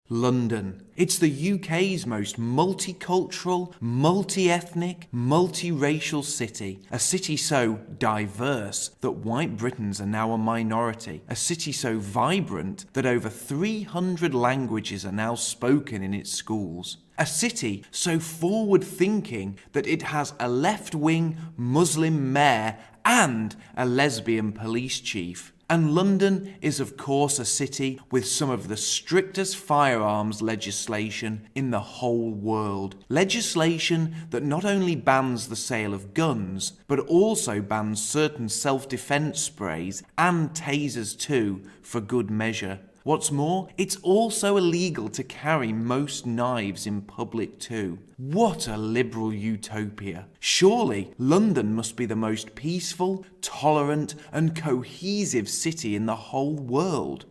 London. It's the UK's most multicultural, multi-ethnic, multiracial city. A city so diverse that white Britons are now a minority. A city so vibrant that over 300 languages are now spoken in its schools. A city so forward-thinking that it has a left-wing Muslim mayor and a lesbian police chief. And London is of course a city with some of the strictest firearms legislation in the whole world. Legislation that not only bans the sale of guns, but also bans certain self-defense sprays and tasers too, for good measure. What's more, it's also illegal to carry most knives in public too. What a liberal utopia. Surely London must be the most peaceful, tolerant and cohesive city in the whole world.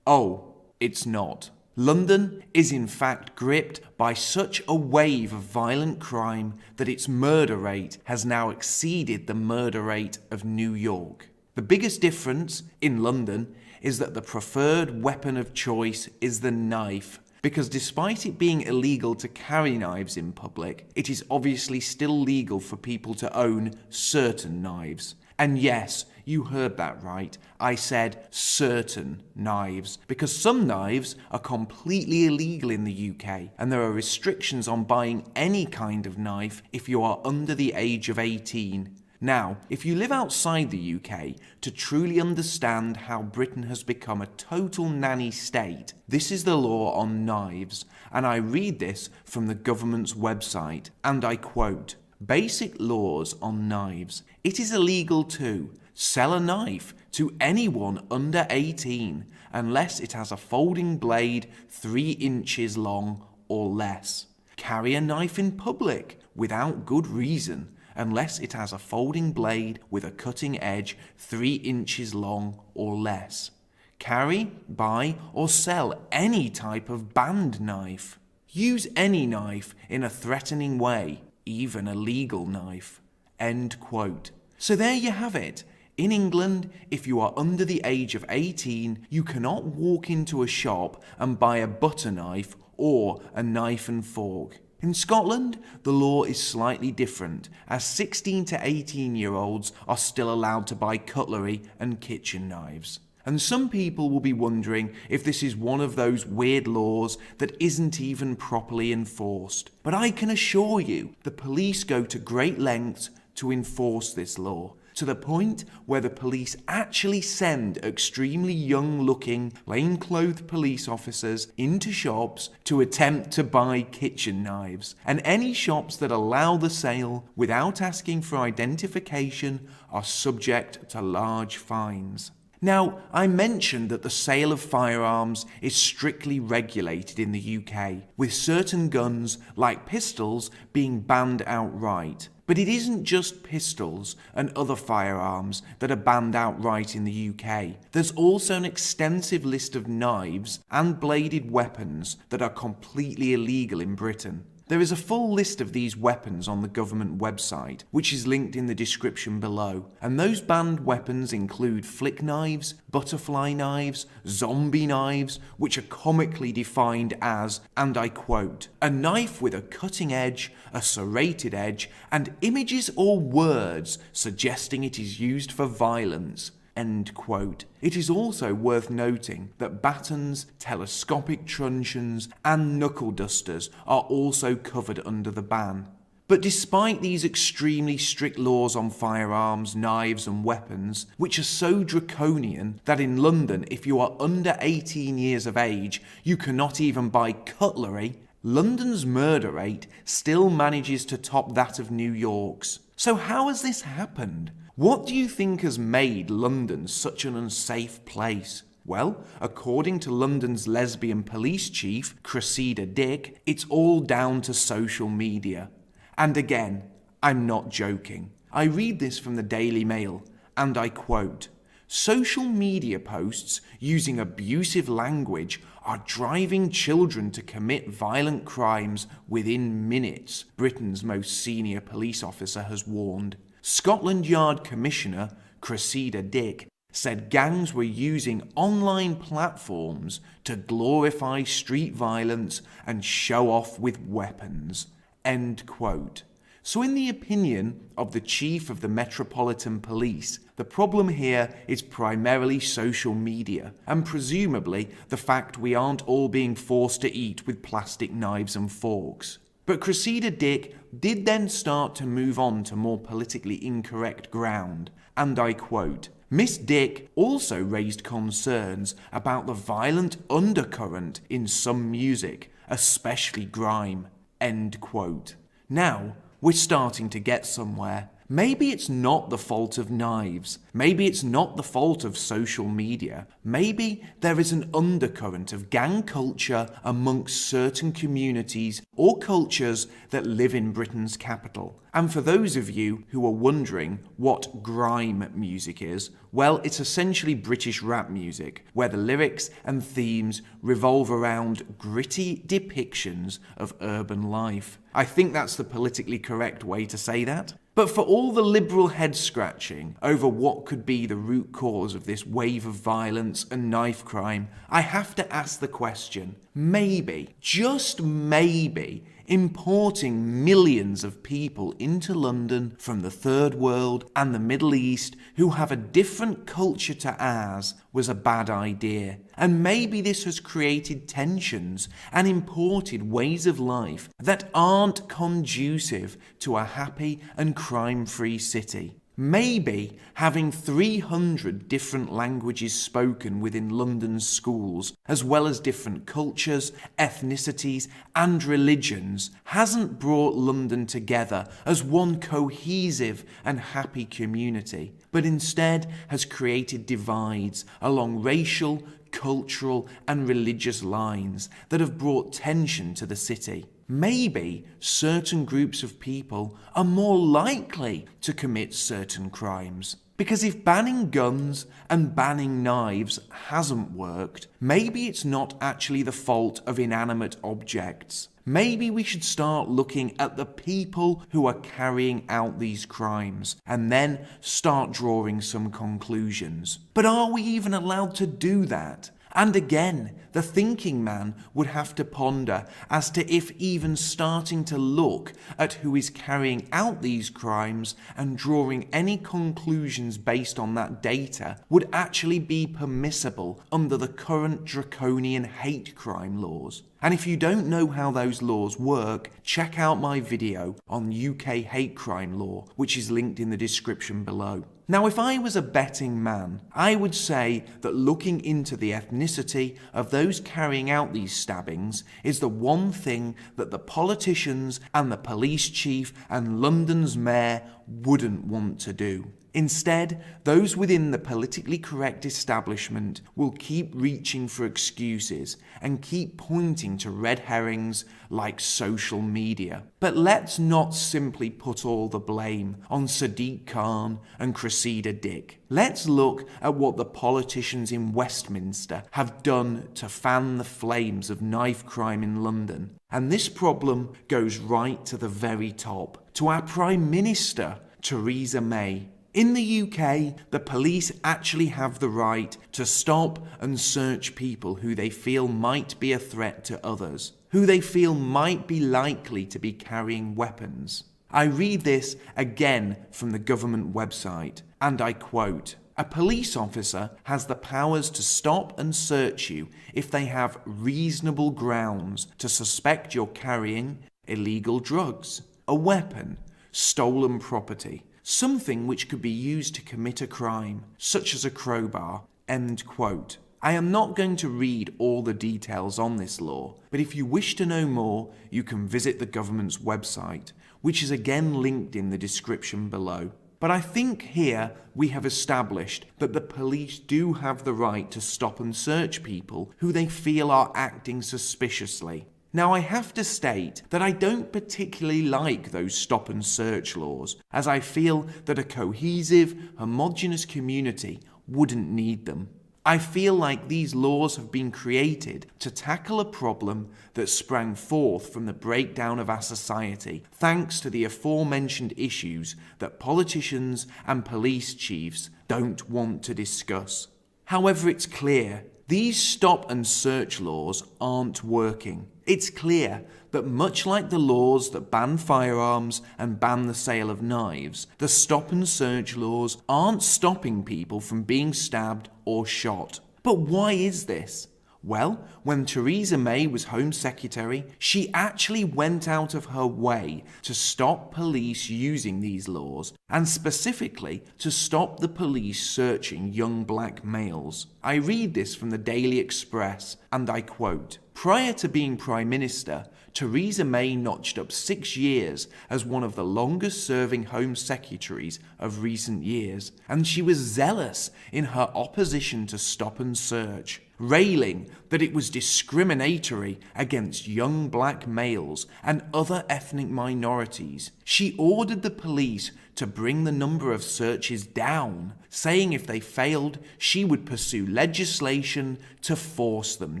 Oh, it's not. London is in fact gripped by such a wave of violent crime that its murder rate has now exceeded the murder rate of New York. The biggest difference in London is that the preferred weapon of choice is the knife, because despite it being illegal to carry knives in public, it is obviously still legal for people to own certain knives. And yes, you heard that right, I said certain knives, because some knives are completely illegal in the UK, and there are restrictions on buying any kind of knife if you are under the age of 18. Now, if you live outside the UK to truly understand how Britain has become a total nanny state, this is the law on knives, and I read this from the government's website, and I quote, "Basic laws on knives. It is illegal to sell a knife to anyone under 18 unless it has a folding blade 3 inches long or less. Carry a knife in public without good reason unless it has a folding blade with a cutting edge 3 inches long or less. Carry, buy or sell any type of banned knife. Use any knife in a threatening way, even a legal knife." End quote. So there you have it. In England, if you are under the age of 18, you cannot walk into a shop and buy a butter knife or a knife and fork. In Scotland, the law is slightly different, as 16 to 18-year-olds are still allowed to buy cutlery and kitchen knives. And some people will be wondering if this is one of those weird laws that isn't even properly enforced. But I can assure you, the police go to great lengths to enforce this law, to the point where the police actually send extremely young-looking, plain-clothed police officers into shops to attempt to buy kitchen knives. And any shops that allow the sale without asking for identification are subject to large fines. Now, I mentioned that the sale of firearms is strictly regulated in the UK, with certain guns, like pistols, being banned outright. But it isn't just pistols and other firearms that are banned outright in the UK. There's also an extensive list of knives and bladed weapons that are completely illegal in Britain. There is a full list of these weapons on the government website, which is linked in the description below. And those banned weapons include flick knives, butterfly knives, zombie knives, which are comically defined as, and I quote, "a knife with a cutting edge, a serrated edge, and images or words suggesting it is used for violence." End quote. It is also worth noting that batons, telescopic truncheons and knuckle dusters are also covered under the ban. But despite these extremely strict laws on firearms, knives and weapons, which are so draconian that in London if you are under 18 years of age you cannot even buy cutlery, London's murder rate still manages to top that of New York's. So how has this happened? What do you think has made London such an unsafe place? Well, according to London's lesbian police chief, Cressida Dick, it's all down to social media. And again, I'm not joking. I read this from the Daily Mail, and I quote, "Social media posts using abusive language are driving children to commit violent crimes within minutes," Britain's most senior police officer has warned. Scotland Yard Commissioner Cressida Dick said gangs were using online platforms to glorify street violence and show off with weapons. End quote. So in the opinion of the chief of the Metropolitan Police, the problem here is primarily social media, and presumably the fact we aren't all being forced to eat with plastic knives and forks. But Cressida Dick did then start to move on to more politically incorrect ground, and I quote, Miss Dick also raised concerns about the violent undercurrent in some music, especially grime. End quote. Now, we're starting to get somewhere. Maybe it's not the fault of knives. Maybe it's not the fault of social media. Maybe there is an undercurrent of gang culture amongst certain communities or cultures that live in Britain's capital. And for those of you who are wondering what grime music is, well, it's essentially British rap music, where the lyrics and themes revolve around gritty depictions of urban life. I think that's the politically correct way to say that. But for all the liberal head-scratching over what could be the root cause of this wave of violence and knife crime, I have to ask the question, maybe, just maybe, importing millions of people into London from the Third World and the Middle East who have a different culture to ours was a bad idea. And maybe this has created tensions and imported ways of life that aren't conducive to a happy and crime-free city. Maybe having 300 different languages spoken within London's schools, as well as different cultures, ethnicities and religions, hasn't brought London together as one cohesive and happy community, but instead has created divides along racial, cultural and religious lines that have brought tension to the city. Maybe certain groups of people are more likely to commit certain crimes. Because if banning guns and banning knives hasn't worked, maybe it's not actually the fault of inanimate objects. Maybe we should start looking at the people who are carrying out these crimes and then start drawing some conclusions. But are we even allowed to do that? And again, the thinking man would have to ponder as to if even starting to look at who is carrying out these crimes and drawing any conclusions based on that data would actually be permissible under the current draconian hate crime laws. And if you don't know how those laws work, check out my video on UK hate crime law, which is linked in the description below. Now, if I was a betting man, I would say that looking into the ethnicity of those carrying out these stabbings is the one thing that the politicians and the police chief and London's mayor wouldn't want to do. Instead, those within the politically correct establishment will keep reaching for excuses and keep pointing to red herrings like social media. But let's not simply put all the blame on Sadiq Khan and Cressida Dick. Let's look at what the politicians in Westminster have done to fan the flames of knife crime in London. And this problem goes right to the very top, to our Prime Minister, Theresa May. In the UK, the police actually have the right to stop and search people who they feel might be a threat to others, who they feel might be likely to be carrying weapons. I read this again from the government website, and I quote, "A police officer has the powers to stop and search you if they have reasonable grounds to suspect you're carrying illegal drugs, a weapon, stolen property, something which could be used to commit a crime, such as a crowbar." End quote. I am not going to read all the details on this law, but if you wish to know more, you can visit the government's website, which is again linked in the description below. But I think here we have established that the police do have the right to stop and search people who they feel are acting suspiciously. Now, I have to state that I don't particularly like those stop and search laws, as I feel that a cohesive, homogeneous community wouldn't need them. I feel like these laws have been created to tackle a problem that sprang forth from the breakdown of our society, thanks to the aforementioned issues that politicians and police chiefs don't want to discuss. However, it's clear these stop and search laws aren't working. It's clear that much like the laws that ban firearms and ban the sale of knives, the stop and search laws aren't stopping people from being stabbed or shot. But why is this? Well, when Theresa May was Home Secretary, she actually went out of her way to stop police using these laws, and specifically to stop the police searching young black males. I read this from the Daily Express, and I quote, "Prior to being Prime Minister, Theresa May notched up 6 years as one of the longest-serving Home Secretaries of recent years, and she was zealous in her opposition to stop and search, railing that it was discriminatory against young black males and other ethnic minorities. She ordered the police to bring the number of searches down, saying if they failed, she would pursue legislation to force them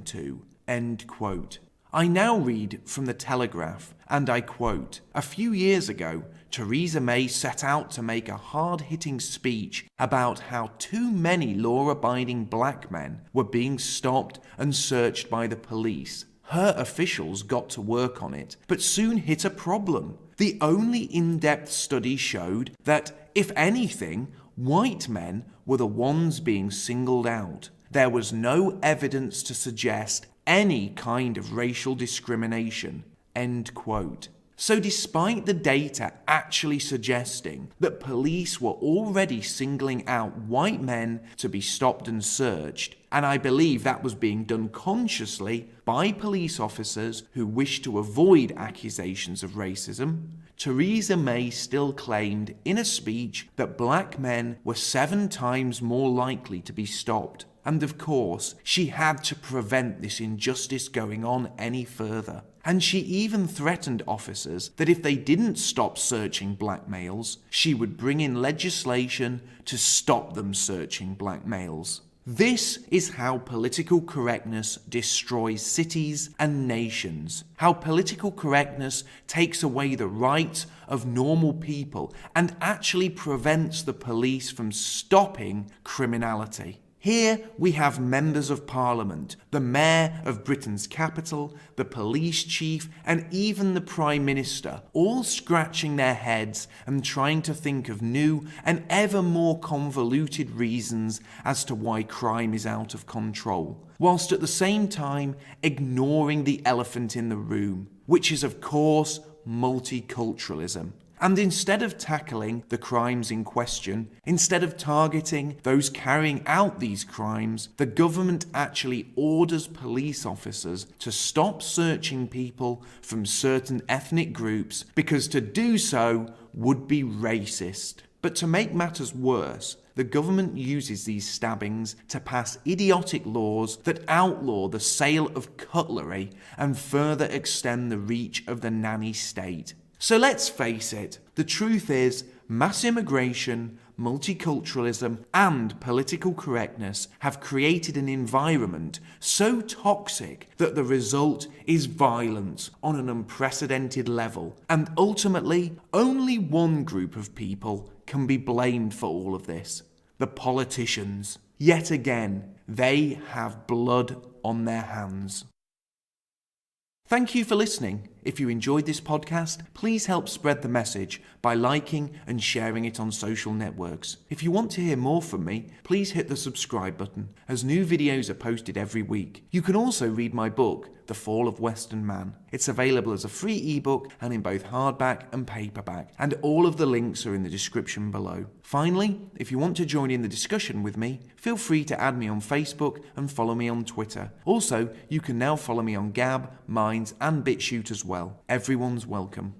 to." End quote. I now read from the Telegraph, and I quote, "A few years ago, Theresa May set out to make a hard-hitting speech about how too many law-abiding black men were being stopped and searched by the police. Her officials got to work on it, but soon hit a problem. The only in-depth study showed that, if anything, white men were the ones being singled out. There was no evidence to suggest any kind of racial discrimination." End quote. So despite the data actually suggesting that police were already singling out white men to be stopped and searched, and I believe that was being done consciously by police officers who wished to avoid accusations of racism, Theresa May still claimed in a speech that black men were 7 times more likely to be stopped. And of course, she had to prevent this injustice going on any further. And she even threatened officers that if they didn't stop searching black males, she would bring in legislation to stop them searching black males. This is how political correctness destroys cities and nations. How political correctness takes away the rights of normal people and actually prevents the police from stopping criminality. Here we have members of Parliament, the Mayor of Britain's capital, the police chief, and even the Prime Minister, all scratching their heads and trying to think of new and ever more convoluted reasons as to why crime is out of control, whilst at the same time ignoring the elephant in the room, which is of course multiculturalism. And instead of tackling the crimes in question, instead of targeting those carrying out these crimes, the government actually orders police officers to stop searching people from certain ethnic groups because to do so would be racist. But to make matters worse, the government uses these stabbings to pass idiotic laws that outlaw the sale of cutlery and further extend the reach of the nanny state. So let's face it, the truth is, mass immigration, multiculturalism, and political correctness have created an environment so toxic that the result is violence on an unprecedented level. And ultimately, only one group of people can be blamed for all of this: the politicians. Yet again, they have blood on their hands. Thank you for listening. If you enjoyed this podcast, please help spread the message by liking and sharing it on social networks. If you want to hear more from me, please hit the subscribe button, as new videos are posted every week. You can also read my book, The Fall of Western Man. It's available as a free ebook and in both hardback and paperback, and all of the links are in the description below. Finally, if you want to join in the discussion with me, feel free to add me on Facebook and follow me on Twitter. Also, you can now follow me on Gab, Minds, and BitChute as well. Everyone's welcome.